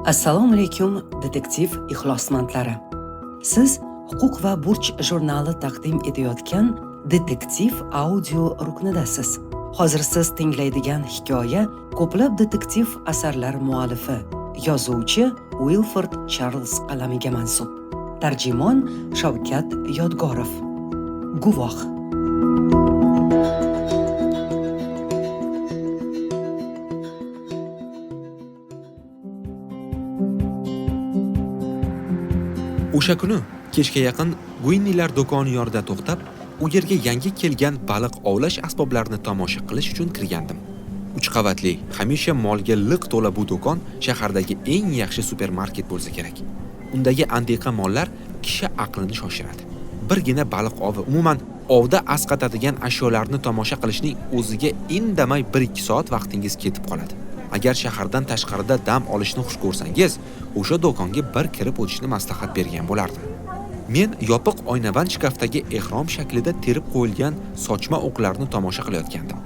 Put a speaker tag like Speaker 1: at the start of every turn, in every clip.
Speaker 1: Assalomu alaykum detektiv ixlosmandlari. Siz Huquq va burch jurnali taqdim etayotgan detektiv audio ruknidasiz. Hozir siz tinglaydigan hikoya ko'plab detektiv asarlar muallifi, yozuvchi Wilford Charles qalamiga mansub. Tarjimon Shavkat Yodgorov. Guvoh.
Speaker 2: O'sha kuni kechga yaqin Guinnilar do'koni yonida to'xtab, u yerga yangi kelgan baliq ovlash asboblarini tomosha qilish uchun kirgandim. 3 qavatli, hamisha molga liq to'la bu do'kon shahardagi eng yaxshi supermarket bo'lsa kerak. Undagi antiqa mollar kishi aqlini shoshiradi. Birgina baliq ovi, umuman ovda asqatadigan ashyolarni tomosha qilishning o'ziga indamay 1-2 soat vaqtingiz ketib qoladi. Agar shahardan tashqarida dam olishni xush ko'rsangiz, o'sha do'konga bir kirib o'tishni maslahat bergan bo'lardim. Men yopiq oynavand shkafdagi ehrom shaklida terib qo'yilgan sochma o'qlarni tomosha qilayotgandim.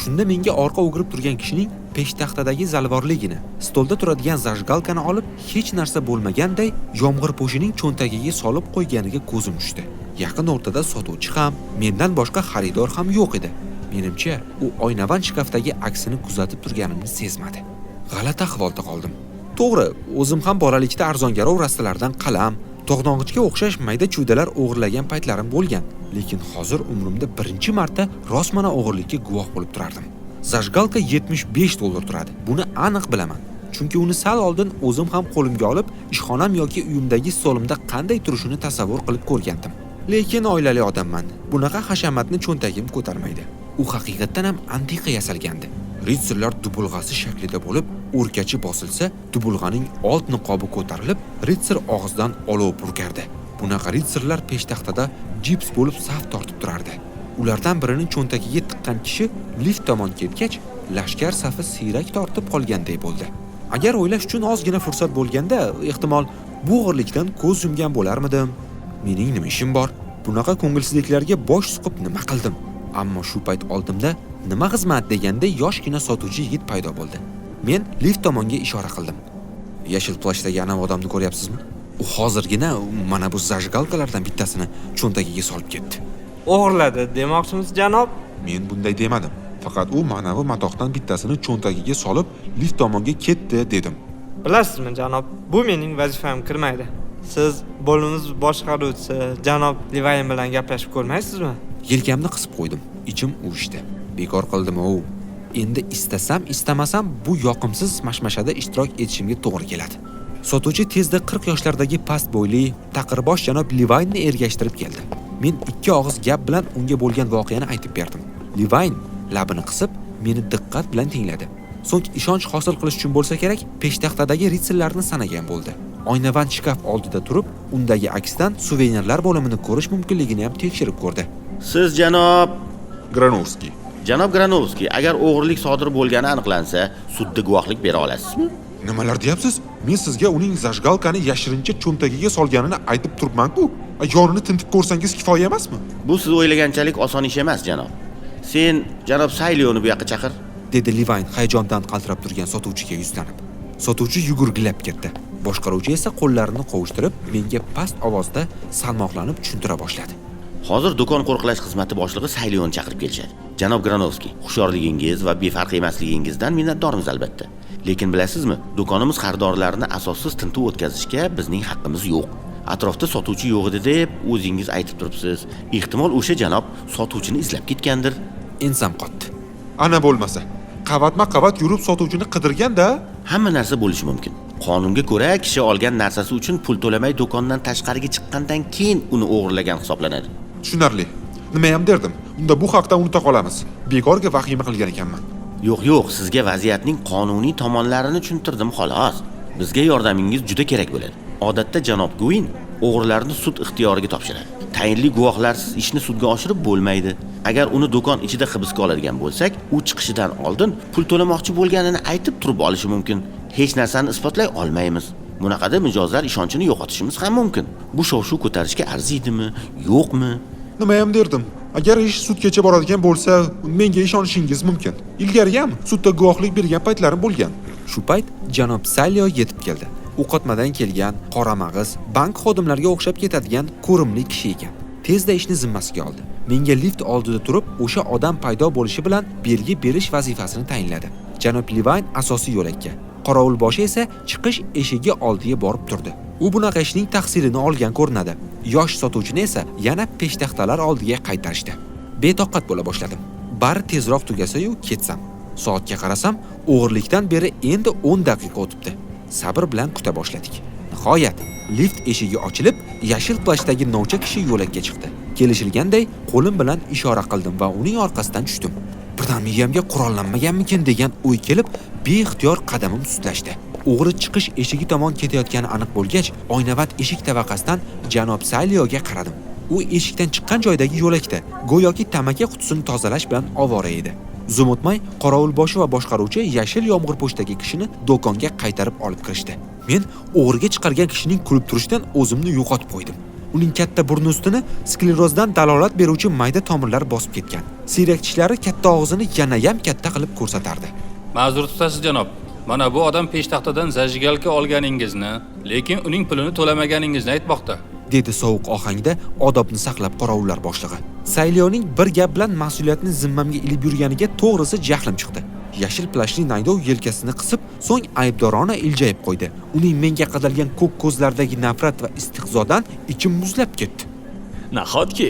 Speaker 2: Shunda menga orqa o'girib turgan kishining peshtaxtadagi zalvorligini, stolda turadigan zajgalkani olib, hech narsa bo'lmaganday yomg'irpo'shining cho'ntagiga solib qo'yganiga ko'zim tushdi. Yaqin o'rtada sotuvchi ham, mendan boshqa xaridor ham yo'q edi. Menimcha, u oynavand shkafdagi aksini kuzatib turganimni sezmadi. G'alati ahvolda qoldim. To'g'ri, o'zim ham bolalikda arzongarov rastalardan qalam, to'g'nog'ichga o'xshash mayda-chuydalar o'g'irlagan paytlarim bo'lgan, lekin hozir umrimda birinchi marta rostmana o'g'irlikka guvoh bo'lib turardim. Zajgalka $75 turadi. Buni aniq bilaman. Chunki uni sal oldin o'zim ham qo'limga olib, ishxonam yoki uyimdagi stolimda qanday turishini tasavvur qilib ko'rgandim. Lekin oilali odamman. Bunaqa hashamatni cho'ntagim ko'tarmaydi. U haqiqatan ham antiqa yasalgandi. Ritsarlar dubulg'asi shaklida bo'lib, o'rkachi bosilsa, dubulg'aning old niqobi ko'tarilib, ritsar og'zidan olov purkardi. Bunaqa ritsarlar peshtaxtada jips bo'lib saf tortib turardi. Ulardan birining cho'ntagiga tiqqan kishi lift tomon ketgach, lashkar safi siyrak tortib qolganday bo'ldi. Agar o'ylash uchun ozgina fursat bo'lganda, ehtimol bu o'g'irlikdan ko'z yumgan bo'larmidim. Mening nima ishim bor? Bunaqa ko'ngilsizliklarga bosh suqib nima qildim? Ammo shu payt oldimda nima xizmat deganda yoshgina sotuvchi yigit paydo bo'ldi. Men lift tomonga ishora qildim. Yashil plashdagi ana odamni ko'ryapsizmi? U hozirgina mana bu zajgalkalardan bittasini cho'ntagiga solib ketdi.
Speaker 3: O'g'irladi demoqchimiz, janob?
Speaker 4: Men bunday demadim. Faqat u manavi matoqdan bittasini cho'ntagiga solib lift tomonga ketdi dedim.
Speaker 3: Bilasizmi, janob, bu mening vazifamga kirmaydi. Siz bo'limimiz boshqaruvchisi janob Livayn bilan gaplashib ko'rmaysizmi?
Speaker 2: Yelkamni qisib qo'ydim. Ichim uvishdi. Bekor qildim-ku. Endi istasam, istamasam bu yoqimsiz mashmashada ishtirok etishimga to'g'ri keladi. Sotuvchi tezda 40 yoshlardagi past bo'yli, taqirbosh janob Livaynni ergashtirib keldi. Men 2 og'iz gap bilan unga bo'lgan voqeani aytib berdim. Livayn labini qisib, meni diqqat bilan tingladi. So'ng ishonch hosil qilish uchun bo'lsa kerak, peshtaxtadagi ritsarlarni sanagan bo'ldi. Oynavand shkaf oldida turib, undagi aksdan suvenirlar bo'limini ko'rish mumkinligini ham tekshirib ko'rdi.
Speaker 5: Siz janob
Speaker 4: Granovskiy.
Speaker 5: Janob Granovskiy, agar o'g'irlik sodir bo'lgani aniqlansa, sudda guvohlik bera olasizmi?
Speaker 4: Nimalar deyapsiz? Men sizga uning zajgalkani yashirincha cho'ntagiga solganini aytib turibman-ku. Yonini tintib ko'rsangiz kifoya emasmi?
Speaker 5: Bu siz o'ylaganchalik oson ish emas, janob. Sen janob Saylioni bu yoqqa chaqir,
Speaker 2: dedi Livayn hayajondan qaltirab turgan sotuvchiga yuzlanib. Sotuvchi yugurgilab ketdi. Boshqaruvchi esa qo'llarini qovushtirib, menga past ovozda salmoqlanib tushuntira boshladi.
Speaker 5: Hozir do'kon qo'riqlash xizmati boshlig'i Saylionni chaqirib kelishadi. Janob Granovskiy, hushyorligingiz va befarq emasligingizdan minnatdormiz albatta. Lekin bilasizmi, do'konimiz xaridorlarini asossiz tintuv o'tkazishga bizning haqqimiz yo'q. Atrofda sotuvchi yo'q edi deb o'zingiz aytib turibsiz. Ehtimol o'sha janob sotuvchini izlab ketgandir.
Speaker 2: Ensam qotdi.
Speaker 4: Ana bo'lmasa, qavatma-qavat yurib sotuvchini qidirganda,
Speaker 5: Hamma narsa bo'lishi mumkin. Qonunga ko'ra, kishi olgan narsasi uchun pul to'lamay do'kondan tashqariga chiqqandan keyin uni o'g'irlagan hisoblanadi.
Speaker 4: tushunarli. Nima ham derdim? Unda bu haqda unuta qolamiz. Bekorga vahima qilgan ekanman.
Speaker 5: Yo'q, sizga vaziyatning qonuniy tomonlarini tushuntirdim xolos. Bizga yordamingiz juda kerak bo'ladi. Odatda janob Guin o'g'rilarni sud ixtiyoriga topshiradi. Tayinli guvohlarsiz ishni sudga oshirib bo'lmaydi. Agar uni do'kon ichida hibsga oladigan bo'lsak, u chiqishidan oldin pul to'lamoqchi bo'lganini aytib turib olishi mumkin. Hech narsani isbotlay olmaymiz. Bunaqada mijozlar ishonchini yo'qotishimiz ham mumkin. Bu shov-shuv ko'tarishga arziydimi, yo'qmi?
Speaker 4: Nima ham derdim? Agar ish sudgacha boradigan bo'lsa, menga ishonishingiz mumkin. Ilgari ham sudda guvohlik bergan paytlarim bo'lgan.
Speaker 2: Shu payt janob Salyo yetib keldi. o'qotmadan kelgan, qora mag'iz, bank xodimlariga o'xshab ketadigan ko'rimli kishi ekan. Tezda ishni zimmasiga oldi. Menga lift oldida turib, o'sha odam paydo bo'lishi bilan belgi berish vazifasini tayinladi. Janob Livayn asosiy yo'lakka, qorovulboshi esa chiqish eshigi oldiga borib turdi. U bunaqa ishning taqsirini olgan ko'rinadi. Yosh sotuvchini esa yana peshtaxtalar oldiga qaytarishdi. Betoqat bo'la boshladim. Bari tezroq tugasa-yu ketsam. Soatga qarasam, o'g'irlikdan beri endi 10 daqiqa o'tibdi. Sabr bilan kuta boshladik. Nihoyat, lift eshigi ochilib, yashil plashdagi novcha kishi yo'lakka chiqdi. Kelishilganday qo'lim bilan ishora qildim va uning orqasidan tushdim. Birdan miyamga qurollanmaganmikin degan o'y kelib, beixtiyor qadamim sustlashdi. O'g'ri chiqish eshigi tomon ketayotgani aniq bo'lgach, oynavat eshik tavaqasidan janob Saylioga qaradim. U eshikdan chiqqan joydagi yo'lakda, go'yoki tamaki qutisini tozalash bilan ovora edi. Zum o'tmay qorovulboshi va boshqaruvchi yashil yomg'irpo'shdagi kishini do'konga qaytarib olib kirishdi. Men o'g'riga chiqargan kishining kulib turishidan o'zimni yo'qotib qo'ydim. Uning katta burni ustini sklerozdan dalolat beruvchi mayda tomirlar bosib ketgan. Siyrak tishlari katta og'zini yanayam katta qilib ko'rsatardi.
Speaker 6: Ma'zur tutasiz janob. Mana bu odam peshtaxtadan zajgalka olganingizni, lekin uning pulini to'lamaganingizni aytmoqda.
Speaker 2: Dedi sovuq ohangda odobni saqlab qorovullar boshlig'i. Saylioning bir gap bilan mas'uliyatni zimmamga ilib yurganiga to'g'risi jahlim chiqdi. Yashil plashli naydov yelkasini qisib, so'ng aybdorona iljayib qo'ydi. Uning menga qadalgan ko'k ko'zlaridagi nafrat va istihzodan ichim muzlab ketdi.
Speaker 7: Nahotki,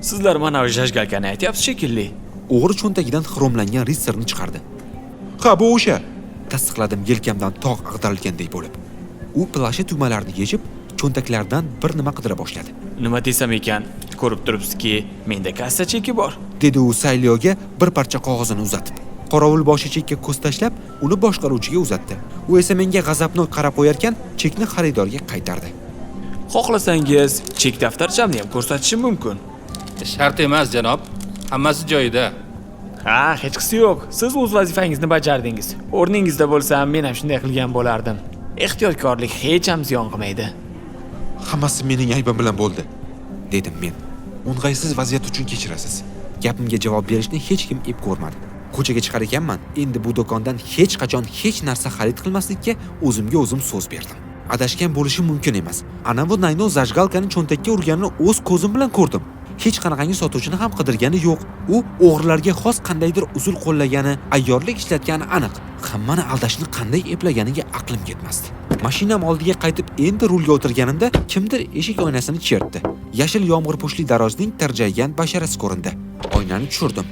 Speaker 7: sizlar mana shu zajgalkani aytyapsiz shekilli.
Speaker 2: O'g'ri cho'ntagidan xromlangan ritserni chiqardi.
Speaker 4: Ha, bu o'sha.
Speaker 2: Tasdiqladim yelkamdan tog' ag'darilgandek bo'lib. U plashi tugmalarini yechib, cho'ntaklardan bir nima qidira boshladi.
Speaker 7: Nima desam ekan, ko'rib turibsizki, menda kassa cheki bor.
Speaker 2: Dedi u Saylioga bir parcha qog'ozini uzatib. Qorovulboshi chekka ko'z tashlab, uni boshqaruvchiga uzatdi. U esa menga g'azabnok qarab qo'yarkan, chekni xaridorga qaytardi.
Speaker 7: Xohlasangiz, chek daftarchamni ham ko'rsatishim mumkin.
Speaker 6: Shart emas janob. Hammasi joyida.
Speaker 7: Ha, hech qisi yo'q. Siz o'z vazifangizni bajardingiz. O'rningizda bo'lsam, men ham shunday qilgan bo'lardim. Ehtiyotkorlik hech ham ziyon qilmaydi.
Speaker 4: Hammasi mening aybim bilan bo'ldi.
Speaker 2: Dedim men. O'ng'aysiz vaziyat uchun kechirasiz. Gapimga javob berishni hech kim ep ko'rmadi. Ko'chaga chiqar ekanman. Endi bu do'kondan hech qachon hech narsa xarid qilmaslikka o'zimga o'zim so'z berdim. Adashgan bo'lishi mumkin emas. Ana bu naynov zajgalkani cho'ntakka urganini o'z ko'zim bilan ko'rdim. Hech qanaqangi sotuvchini ham qidirgani yo'q. U o'g'rilarga xos qandaydir usul qo'llagani, ayyorlik ishlatgani aniq. Hammani aldashni qanday eplaganiga aqlim yetmasdi. Mashinam oldiga qaytib endi rulga o'tirganimda kimdir eshik oynasini chertdi. Yashil yomg'irpo'shli darojning tirjaygan basharasi ko'rindi. Oynani tushirdim.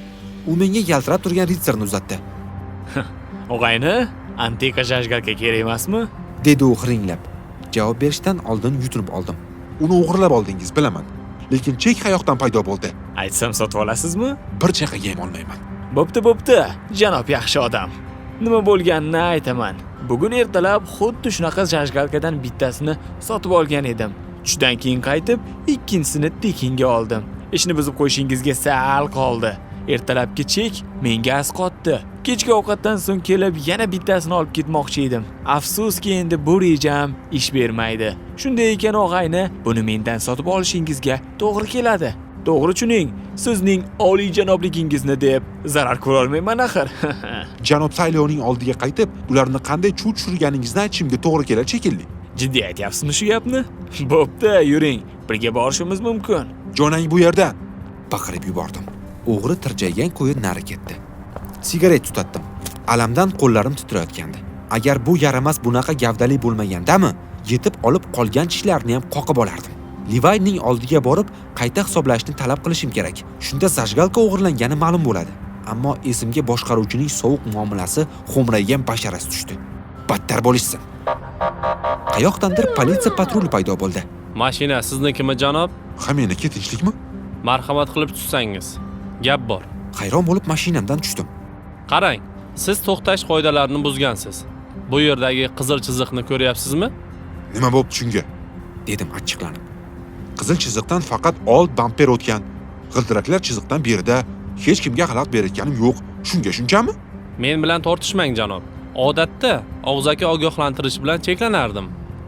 Speaker 2: U menga yaltirab turgan ritserni uzatdi.
Speaker 7: O'g'ayni, antika zajgalka kerak emasmi?
Speaker 2: Dedi u xiringlab. Javob berishdan oldin yutunib oldim.
Speaker 4: Uni o'g'irlab oldingiz, bilaman. Lekin chek qayoqdan paydo bo'ldi?
Speaker 7: Aytsam sotib olasizmi?
Speaker 4: Bir chaqaga ham olmayman.
Speaker 7: Bo'pti, janob yaxshi odam. Nima bo'lganini aytaman. Bugun ertalab xuddi shunaqa zajgalkadan bittasini sotib olgan edim. Tushdan keyin qaytib, ikkinchisini tekinga oldim. Ishni buzib qo'yishingizga sal qoldi. Ertalabki chek menga asqotdi. Kechki ovqatdan so'ng kelib yana bittasini olib ketmoqchi edim. Afsuski endi bu rejam ish bermaydi. Shunday ekan og'ayni, buni mendan sotib olishingizga to'g'ri keladi. To'g'ri tushuning, sizning oliy janobligingizni deb zarar ko'ra olmayman axir.
Speaker 4: Janob Saylioning oldiga qaytib, ularni qanday chuv tushirganingizni aytishimga to'g'ri kelar shekilli.
Speaker 7: Jiddiy aytyapsizmi shu gapni? Bo'pti, yuring. Birga borishimiz mumkin.
Speaker 4: Jonang bu yerdan.
Speaker 2: Baqirib yubordim. O'g'ri tirjaygan ko'yi nari ketdi. Sigaret tutatdim. Alamdan qo'llarim titrayotgandi. Agar bu yaramas bunaqa gavdali bo'lmagandami, yetib olib qolgan tishlarini ham qoqib olardim. Livayning oldiga borib, qayta hisoblashni talab qilishim kerak. Shunda zajgalka o'g'irlangani ma'lum bo'ladi. Ammo esimga boshqaruvchining sovuq muomalasi xo'mraygan basharasi tushdi. Battar bo'lishsin. Qayoqdandir politsiya patruli paydo bo'ldi.
Speaker 8: Mashina siznikimi janob?
Speaker 4: Ha, meniki tinchlikmi?
Speaker 8: Marhamat qilib tushsangiz. Gap bor.
Speaker 2: Hayron bo'lib mashinamdan tushdim.
Speaker 8: Qarang, siz to'xtash qoidalarini buzgansiz. Bu yerdagi qizil chiziqni ko'ryapsizmi?
Speaker 4: Nima bo'pti shunga?
Speaker 2: Dedim achchiqlanib.
Speaker 4: Qizil chiziqdan faqat old bamper o'tgan. G'ildiraklar chiziqdan berida hech kimga xalaqit berayotganim yo'q. Shunga shunchami?
Speaker 8: Men bilan tortishmang janob. Odatda og'zaki ogohlantirish bilan cheklanardim.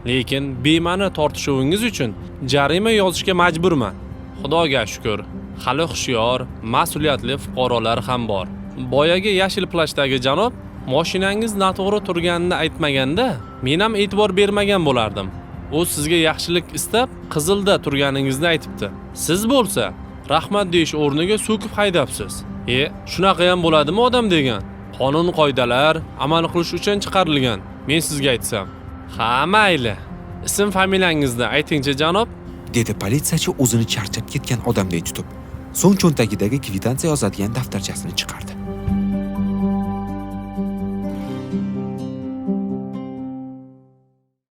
Speaker 8: Lekin bema'ni tortishuvingiz uchun jarima yozishga majburman. Xudoga shukr, hali hushyor, mas'uliyatli fuqarolar ham bor. Boyagi yashil plashdagi janob, mashinangiz noto'g'ri turganini aytmaganda, men ham e'tibor bermagan bo'lardim. U sizga yaxshilik istab, qizilda turganingizni aytibdi. Siz bo'lsa, rahmat deyish o'rniga so'kib haydabsiz. Shunaqa ham bo'ladimi odam degan? Qonun qoidalar amal qilish uchun chiqarilgan. Men sizga aytsam. Ha, mayli. Ism familiyangizni aytingchi janob.
Speaker 2: dedi politsiyachi o'zini charchab ketgan odamday tutib. So'ng cho'ntagidagi kvitansiya yozadigan daftarchasini chiqardi.